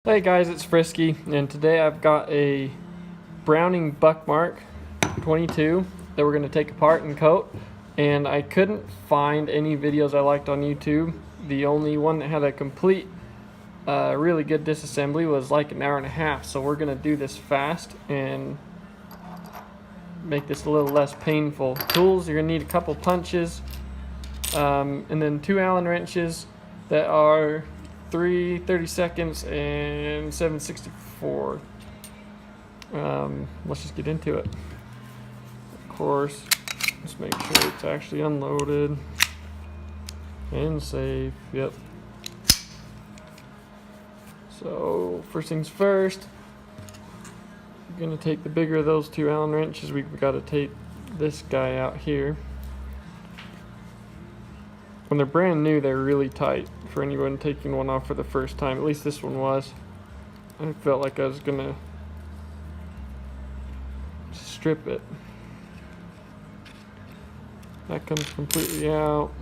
Hey guys, it's Frisky, and today I've got a Browning Buckmark 22 that we're going to take apart and coat. And I couldn't find any videos I liked on YouTube. The only one that had a complete, really good disassembly was like an hour and a half. So we're going to do this fast and make this a little less painful. Tools, you're going to need a couple punches, and then 2 Allen wrenches that are 3/32 and 7/64. Let's just get into it. Of course, let's make sure it's actually unloaded and safe. Yep. So first things first, we're gonna take the bigger of those 2 Allen wrenches. We've got to take this guy out here. When they're brand new, they're really tight for anyone taking one off for the first time. At least this one was. I felt like I was gonna strip it. That comes completely out.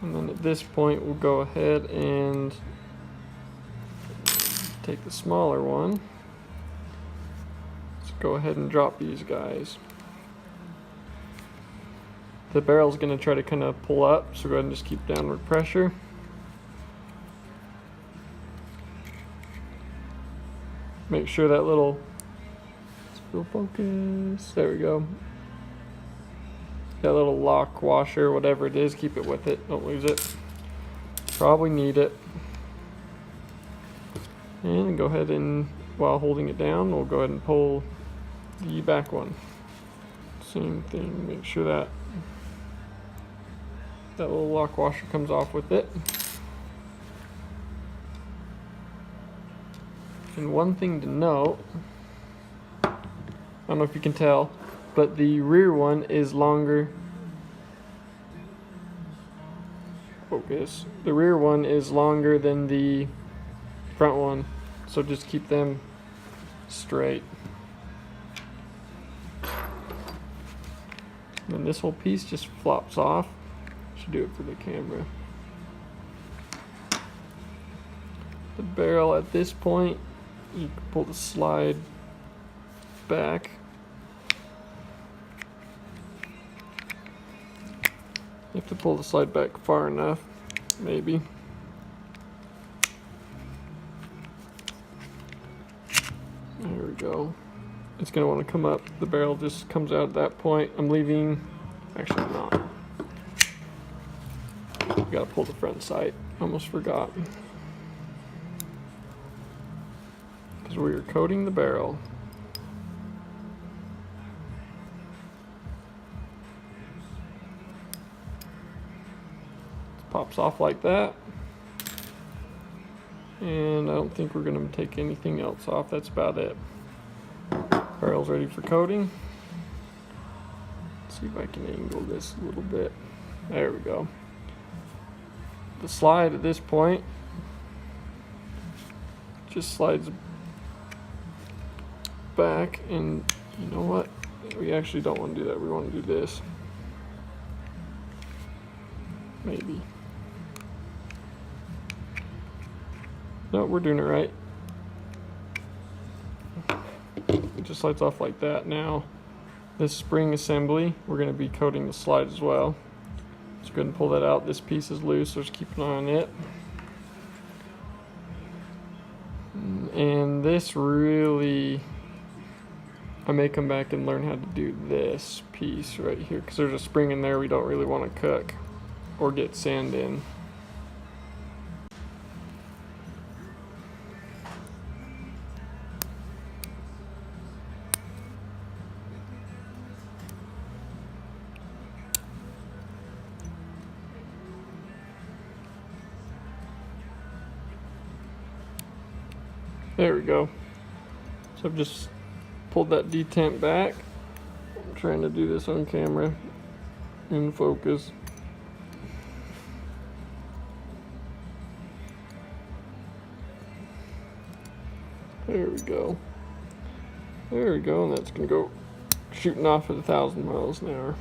And then at this point, we'll go ahead and take the smaller one. Let's go ahead and drop these guys. The barrel's going to try to kind of pull up, so go ahead and just keep downward pressure. Make sure that little, focus, there we go. That little lock washer, whatever it is, keep it with it, don't lose it. Probably need it. And go ahead and, while holding it down, we'll go ahead and pull the back one. Same thing, make sure that little lock washer comes off with it. And one thing to note, I don't know if you can tell, but the rear one is longer. Focus. The rear one is longer than the front one, so just keep them straight. And this whole piece just flops off. Should do it for the camera. The barrel at this point, you can pull the slide back. You have to pull the slide back far enough, maybe. There we go. It's going to want to come up. The barrel just comes out at that point. I'm leaving, actually I'm not. Gotta pull the front sight. Almost forgot. Because we are coating the barrel. It pops off like that. And I don't think we're gonna take anything else off. That's about it. Barrel's ready for coating. Let's see if I can angle this a little bit. There we go. The slide at this point just slides back, and you know what? We actually don't want to do that. We want to do this. Maybe. No, we're doing it right. It just slides off like that. Now, this spring assembly, we're going to be coating the slide as well. Let's go ahead and pull that out. This piece is loose, so just keep an eye on it. And this really, I may come back and learn how to do this piece right here, because there's a spring in there we don't really want to cook or get sand in. There we go. So I've just pulled that detent back. I'm trying to do this on camera in focus. There we go. There we go, and that's gonna go shooting off at 1,000 miles an hour.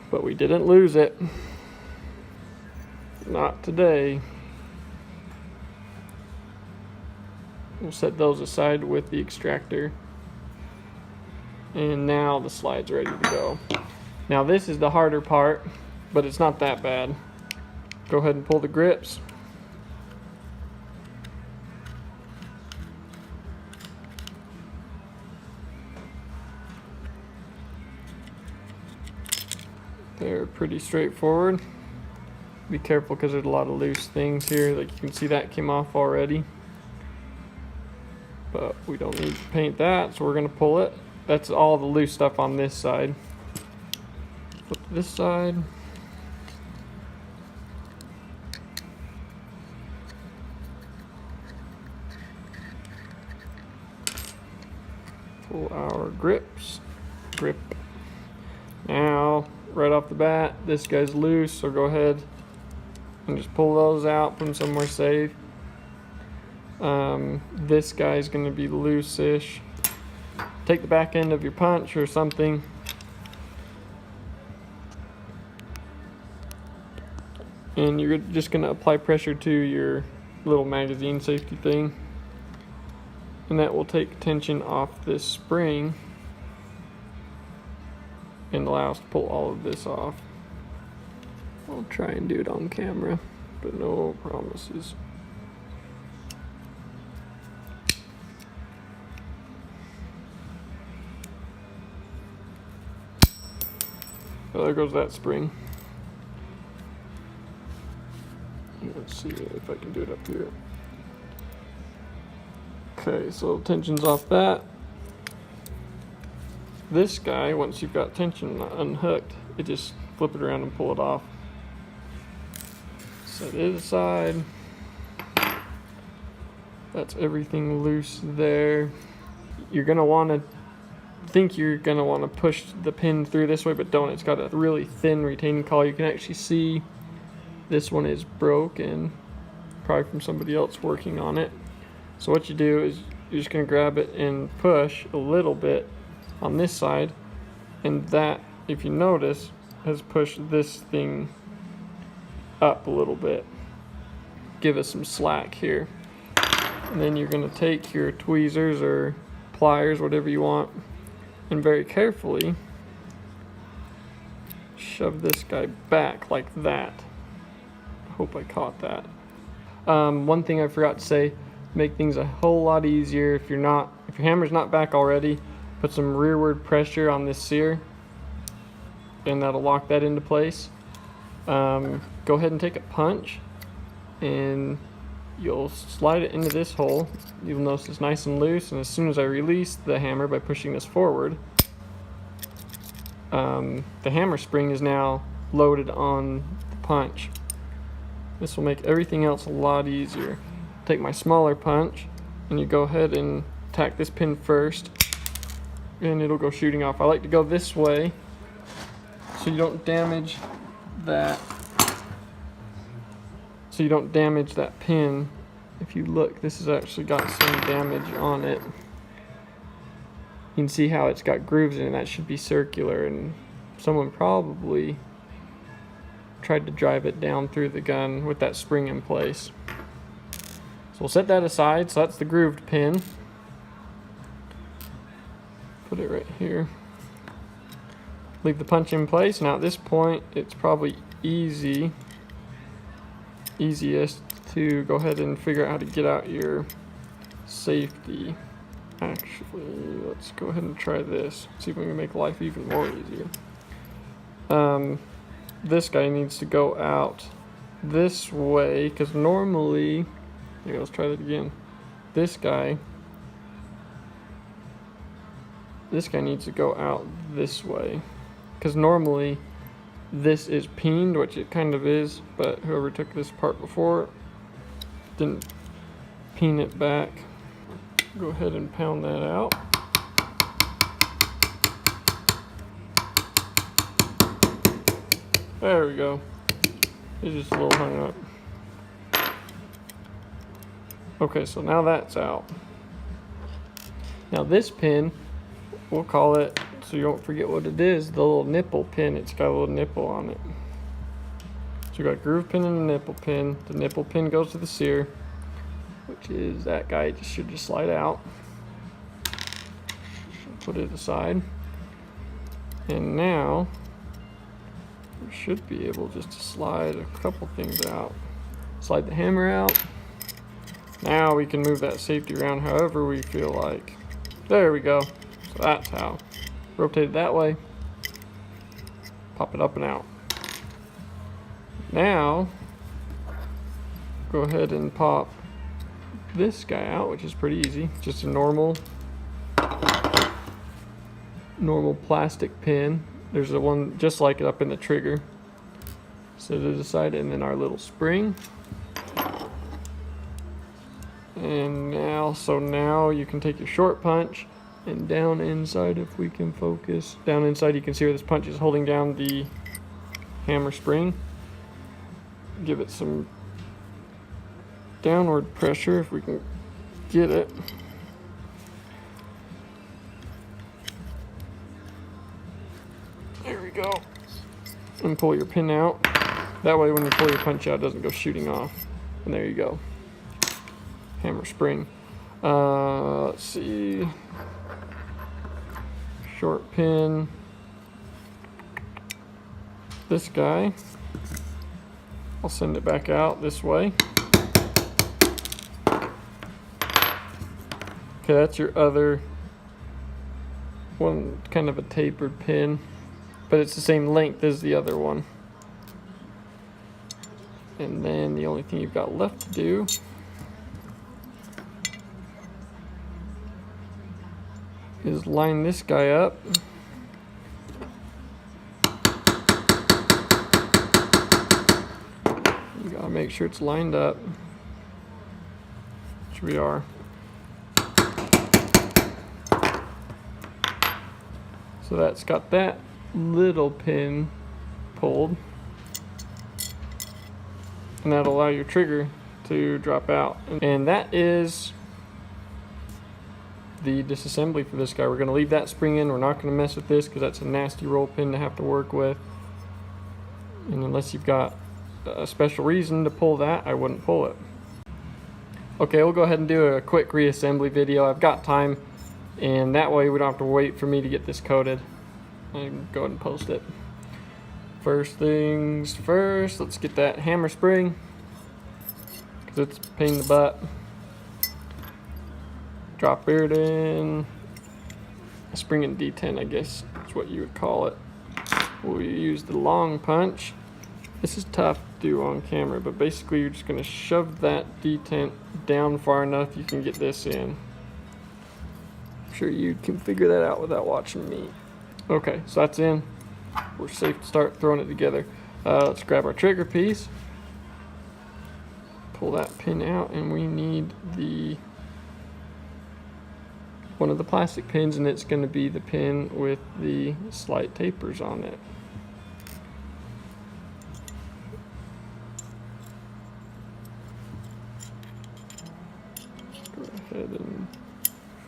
But we didn't lose it. Not today. We'll set those aside with the extractor. And now the slide's ready to go. Now this is the harder part, but it's not that bad. Go ahead and pull the grips. They're pretty straightforward. Be careful because there's a lot of loose things here. Like you can see that came off already. But we don't need to paint that, so we're gonna pull it. That's all the loose stuff on this side. Flip to this side. Pull our grip. Now, right off the bat, this guy's loose, so go ahead and just pull those out, put them somewhere safe. This guy's going to be loose-ish. Take the back end of your punch or something. And you're just going to apply pressure to your little magazine safety thing. And that will take tension off this spring and allow us to pull all of this off. I'll try and do it on camera, but no promises. So there goes that spring. Let's see if I can do it up here. Okay, so tension's off that. This guy, once you've got tension unhooked, you just flip it around and pull it off. Set it aside. That's everything loose there. You're gonna wanna push the pin through this way, but don't. It's got a really thin retaining collar. You can actually see this one is broken, probably from somebody else working on it. So what you do is you're just gonna grab it and push a little bit on this side, and that, if you notice, has pushed this thing up a little bit. Give us some slack here. And then you're gonna take your tweezers or pliers, whatever you want, and very carefully shove this guy back like that. I hope I caught that. One thing I forgot to say, make things a whole lot easier if your hammer's not back already, put some rearward pressure on this sear and that'll lock that into place. Go ahead and take a punch and you'll slide it into this hole. You'll notice it's nice and loose, and as soon as I release the hammer by pushing this forward, the hammer spring is now loaded on the punch. This will make everything else a lot easier. Take my smaller punch and you go ahead and tack this pin first and it'll go shooting off. I like to go this way so you don't damage that. So you don't damage that pin. If you look, this has actually got some damage on it. You can see how it's got grooves in it. That should be circular, and someone probably tried to drive it down through the gun with that spring in place. So we'll set that aside. So that's the grooved pin. Put it right here. Leave the punch in place. Now at this point, it's probably easiest to go ahead and figure out how to get out your safety. Actually, let's go ahead and try this. See if we can make life even more easier. This guy needs to go out this way, because normally, here, let's try that again. This guy needs to go out this way, because normally this is peened, which it kind of is, but whoever took this part before didn't peen it back. Go ahead and pound that out. There we go. It's just a little hung up. Okay, so now that's out. Now this pin, we'll call it, so you don't forget what it is, the little nipple pin. It's got a little nipple on it. So you got a groove pin and a nipple pin. The nipple pin goes to the sear. which is that guy. It should just slide out. Put it aside. And now we should be able just to slide a couple things out. Slide the hammer out. Now we can move that safety around however we feel like. There we go. So that's how. Rotate it that way. Pop it up and out. Now, go ahead and pop this guy out, which is pretty easy. Just a normal plastic pin. There's a one just like it up in the trigger. Set it aside, and then our little spring. And now you can take your short punch, and down inside, if we can focus, down inside you can see where this punch is holding down the hammer spring. Give it some downward pressure if we can get it. There we go. And pull your pin out. That way when you pull your punch out, it doesn't go shooting off. And there you go. Hammer spring. Let's see. Short pin. This guy. I'll send it back out this way. Okay, that's your other one, kind of a tapered pin, but it's the same length as the other one. And then the only thing you've got left to do is line this guy up. You gotta make sure it's lined up, which we are. So that's got that little pin pulled, and that'll allow your trigger to drop out. And that is the disassembly for this guy. We're going to leave that spring in. We're not going to mess with this because that's a nasty roll pin to have to work with. And unless you've got a special reason to pull that, I wouldn't pull it. Okay, we'll go ahead and do a quick reassembly video. I've got time, and that way we don't have to wait for me to get this coated. I can go ahead and post it. First things first, let's get that hammer spring, because it's a pain in the butt. Drop it in. A spring in D10, I guess is what you would call it. We'll use the long punch. This is tough to do on camera, but basically you're just going to shove that detent down far enough you can get this in. I'm sure you can figure that out without watching me. Okay, so that's in. We're safe to start throwing it together. Let's grab our trigger piece. Pull that pin out, and we need one of the plastic pins, and it's going to be the pin with the slight tapers on it. Go ahead and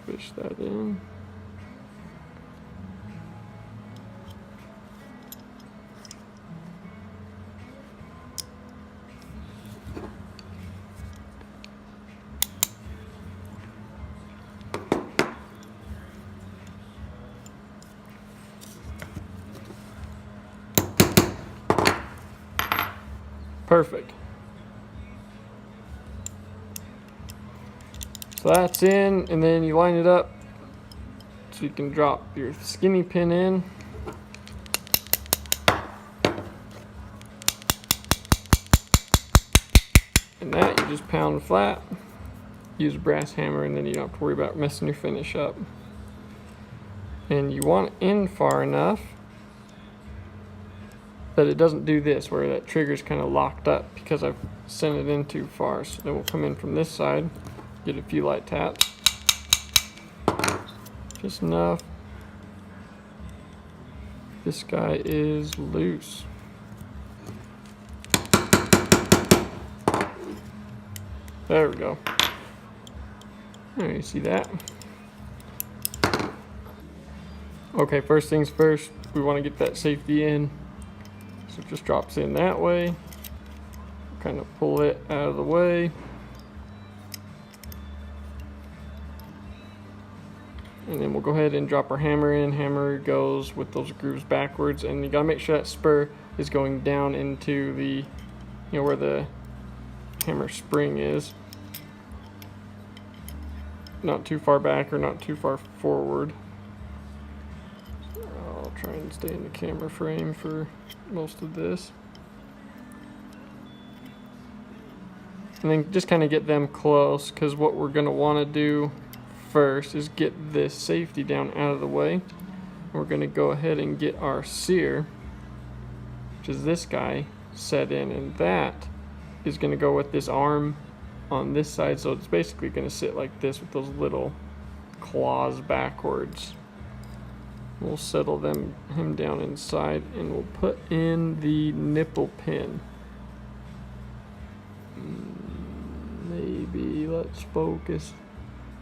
fish that in. Perfect. So that's in, and then you line it up so you can drop your skinny pin in. And that you just pound flat. Use a brass hammer, and then you don't have to worry about messing your finish up. And you want it in far enough that it doesn't do this, where that trigger's kind of locked up because I've sent it in too far. So then we'll come in from this side, get a few light taps. Just enough. This guy is loose. There we go. There, you see that? Okay, first things first, we want to get that safety in. So it just drops in that way. Kind of pull it out of the way. And then we'll go ahead and drop our hammer in. Hammer goes with those grooves backwards, and you gotta make sure that spur is going down into the, where the hammer spring is. Not too far back or not too far forward. I'll try and stay in the camera frame for most of this. And then just kind of get them close, because what we're going to want to do first is get this safety down out of the way. We're going to go ahead and get our sear, which is this guy, set in, and that is going to go with this arm on this side, so it's basically going to sit like this with those little claws backwards. We'll settle him down inside, and we'll put in the nipple pin. Maybe let's focus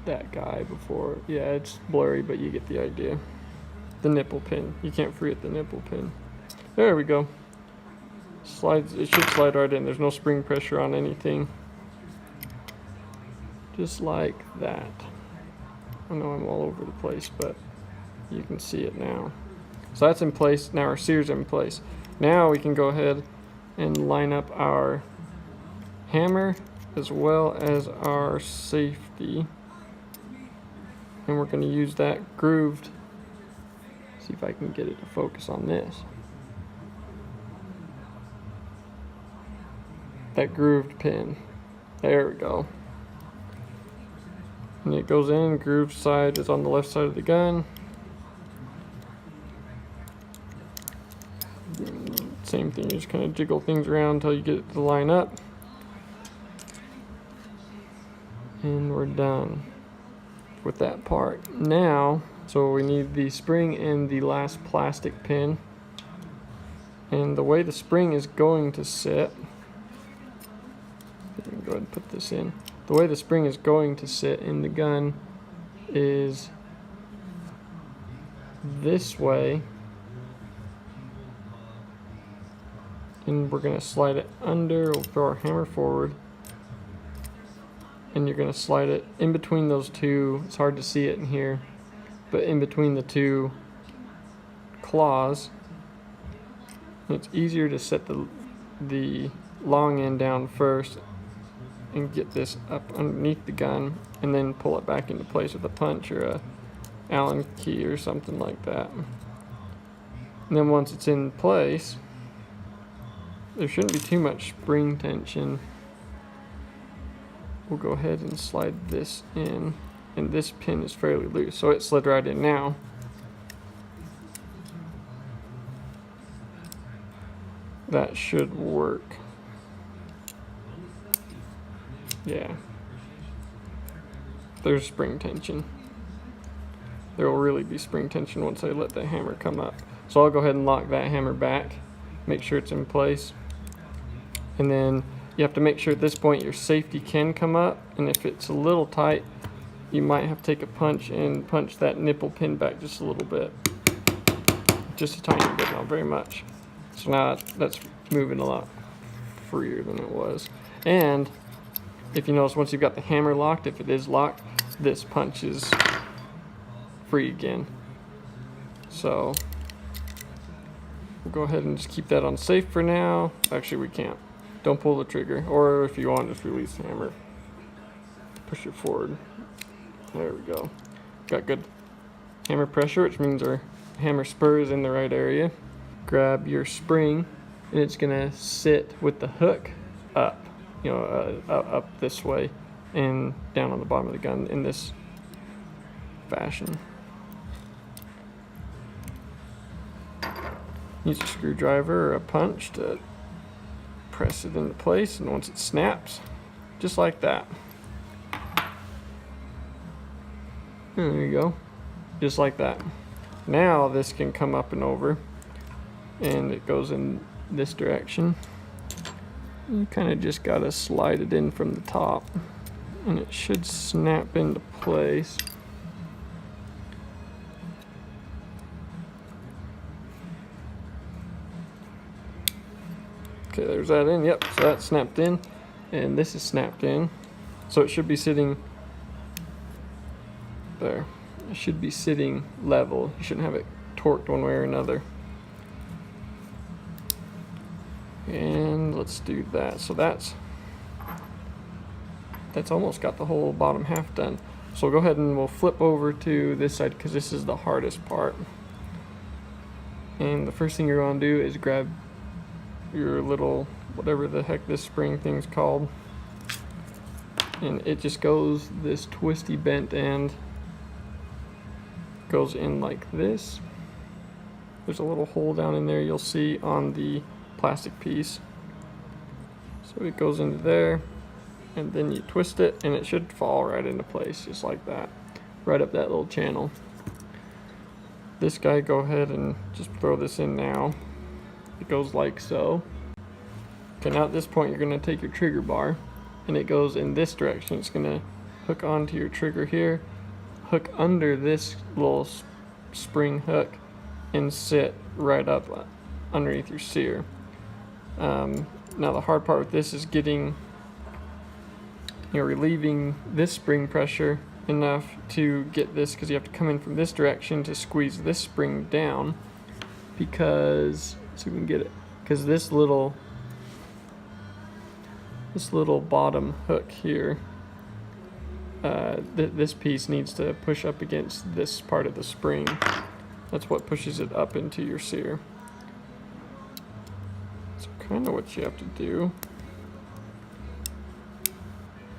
that guy before. Yeah, it's blurry, but you get the idea. The nipple pin. You can't forget the nipple pin. There we go. Slides. It should slide right in. There's no spring pressure on anything. Just like that. I know I'm all over the place, but you can see it now. So that's in place. Now our sear's in place. Now we can go ahead and line up our hammer as well as our safety. And we're going to use that grooved. See if I can get it to focus on this. That grooved pin. There we go. And it goes in, grooved side is on the left side of the gun. Same thing, you just kind of jiggle things around until you get it to line up. And we're done with that part. Now, so we need the spring and the last plastic pin. And the way the spring is going to sit, you can go ahead and put this in. The way the spring is going to sit in the gun is this way. And we're going to slide it under. We'll throw our hammer forward. And you're going to slide it in between those two. It's hard to see it in here, but in between the two claws. And it's easier to set the long end down first and get this up underneath the gun, and then pull it back into place with a punch or a Allen key or something like that. And then once it's in place, there shouldn't be too much spring tension. We'll go ahead and slide this in, and this pin is fairly loose, so it slid right in now. That should work. Yeah. There's spring tension. There will really be spring tension once I let the hammer come up. So I'll go ahead and lock that hammer back, make sure it's in place. And then you have to make sure at this point your safety can come up, and if it's a little tight, you might have to take a punch and punch that nipple pin back just a little bit. Just a tiny bit, not very much. So now that's moving a lot freer than it was. And if you notice, once you've got the hammer locked, if it is locked, this punch is free again. So we'll go ahead and just keep that on safe for now. Actually, we can't. Don't pull the trigger, or if you want, just release the hammer. Push it forward. There we go. Got good hammer pressure, which means our hammer spur is in the right area. Grab your spring, and it's gonna sit with the hook up, up this way and down on the bottom of the gun in this fashion. Use a screwdriver or a punch to press it into place, and once it snaps, just like that. There you go, just like that. Now this can come up and over, and it goes in this direction. You kind of just gotta slide it in from the top, and it should snap into place. Okay, there's that in. Yep, so that's snapped in, and this is snapped in. So it should be sitting there. it should be sitting level. You shouldn't have it torqued one way or another. And let's do that. So that's almost got the whole bottom half done. So we'll go ahead and we'll flip over to this side because this is the hardest part. And the first thing you're going to do is grab your little, whatever the heck this spring thing's called. And it just goes, this twisty bent end goes in like this. There's a little hole down in there you'll see on the plastic piece. So it goes into there, and then you twist it and it should fall right into place just like that, right up that little channel. This guy, go ahead and just throw this in now. It goes like so. Okay, now at this point you're going to take your trigger bar and it goes in this direction. It's going to hook onto your trigger here, hook under this little spring hook, and sit right up underneath your sear. Now the hard part with this is getting, relieving this spring pressure enough to get this, because you have to come in from this direction to squeeze this spring down, because, so we can get it, because this little bottom hook here, this piece needs to push up against this part of the spring. That's what pushes it up into your sear. So kind of what you have to do.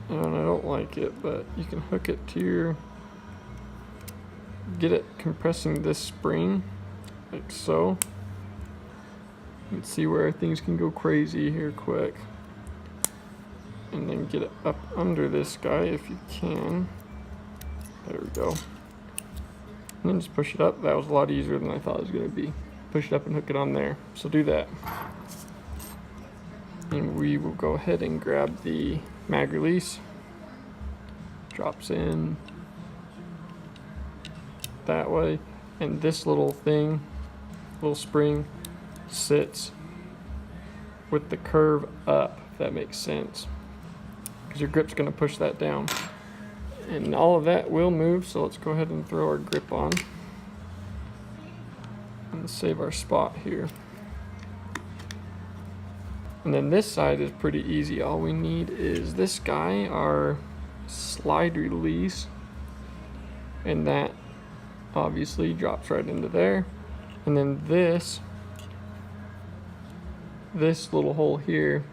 And I don't like it, but you can hook it to your, get it compressing this spring, like so. You can see where things can go crazy here quick. And then get it up under this guy if you can. There we go. And then just push it up. That was a lot easier than I thought it was going to be. Push it up and hook it on there. So do that. And we will go ahead and grab the mag release. Drops in that way. And this little thing, little spring, sits with the curve up, if that makes sense. Because your grip's going to push that down. And all of that will move, so let's go ahead and throw our grip on and save our spot here. And then this side is pretty easy. All we need is this guy, our slide release, and that obviously drops right into there. And then this little hole here,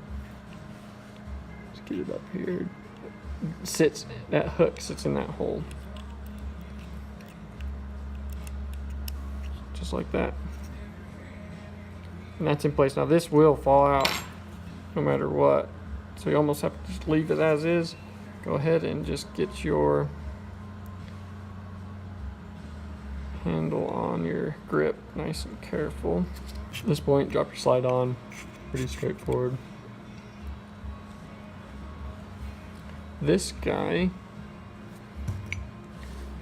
let's get it up here, sits, that hook sits in that hole. Just like that. And that's in place. Now this will fall out no matter what. So you almost have to just leave it as is. Go ahead and just get your handle on your grip nice and careful. At this point, drop your slide on. Pretty straightforward. This guy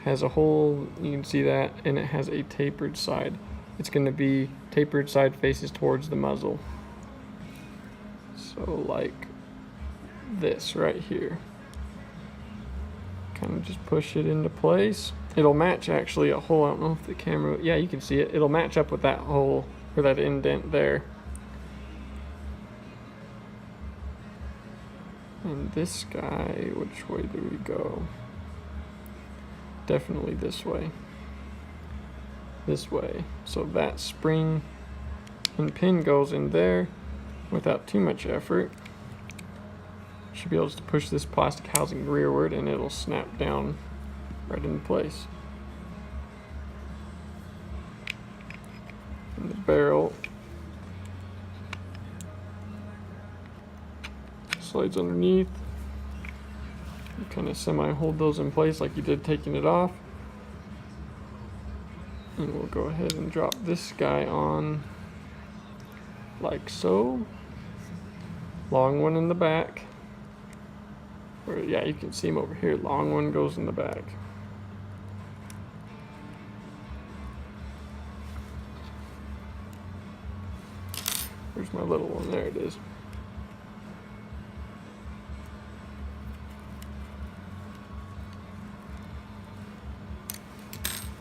has a hole, you can see that, and it has a tapered side. It's going to be tapered side faces towards the muzzle. So like this right here. Kind of just push it into place. It'll match actually a hole, I don't know if the camera, yeah, you can see it. It'll match up with that hole, or that indent there. And this guy, which way do we go? Definitely this way. This way. So that spring and pin goes in there without too much effort. Should be able to push this plastic housing rearward and it'll snap down right into place. And the barrel slides underneath. You kind of semi-hold those in place like you did taking it off. And we'll go ahead and drop this guy on like so. Long one in the back. Or yeah, you can see him over here. Long one goes in the back. Where's my little one? There it is.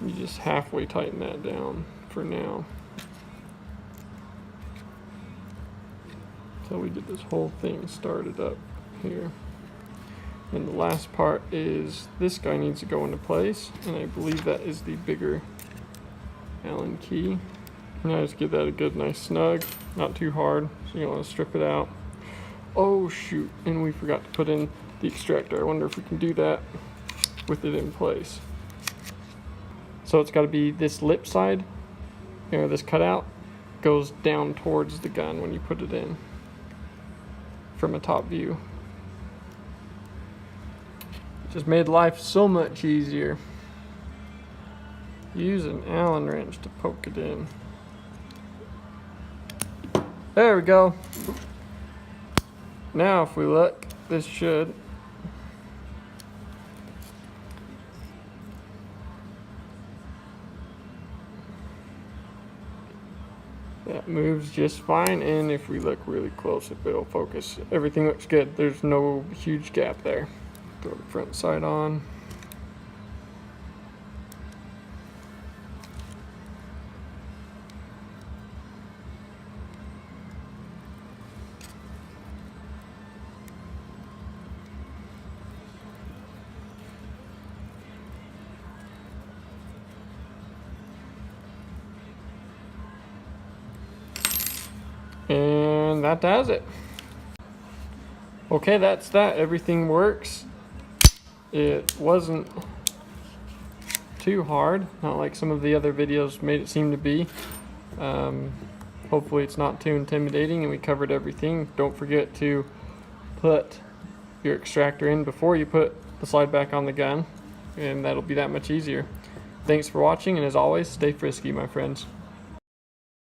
You just halfway tighten that down for now. So we get this whole thing started up here. And the last part is this guy needs to go into place, and I believe that is the bigger Allen key. Now just give that a good nice snug, not too hard, so you don't want to strip it out. Oh shoot, and we forgot to put in the extractor. I wonder if we can do that with it in place. So it's got to be this lip side, this cutout goes down towards the gun when you put it in from a top view. Just made life so much easier. Use an Allen wrench to poke it in. There we go. Now if we look, this should that moves just fine, and if we look really close, it'll focus. Everything looks good. There's no huge gap there. Throw the front side on. And that does it. Okay, that's that. Everything works. It wasn't too hard, not like some of the other videos made it seem to be. Hopefully it's not too intimidating, and we covered everything. Don't forget to put your extractor in before you put the slide back on the gun, and that'll be that much easier. Thanks for watching, and as always, stay frisky, my friends.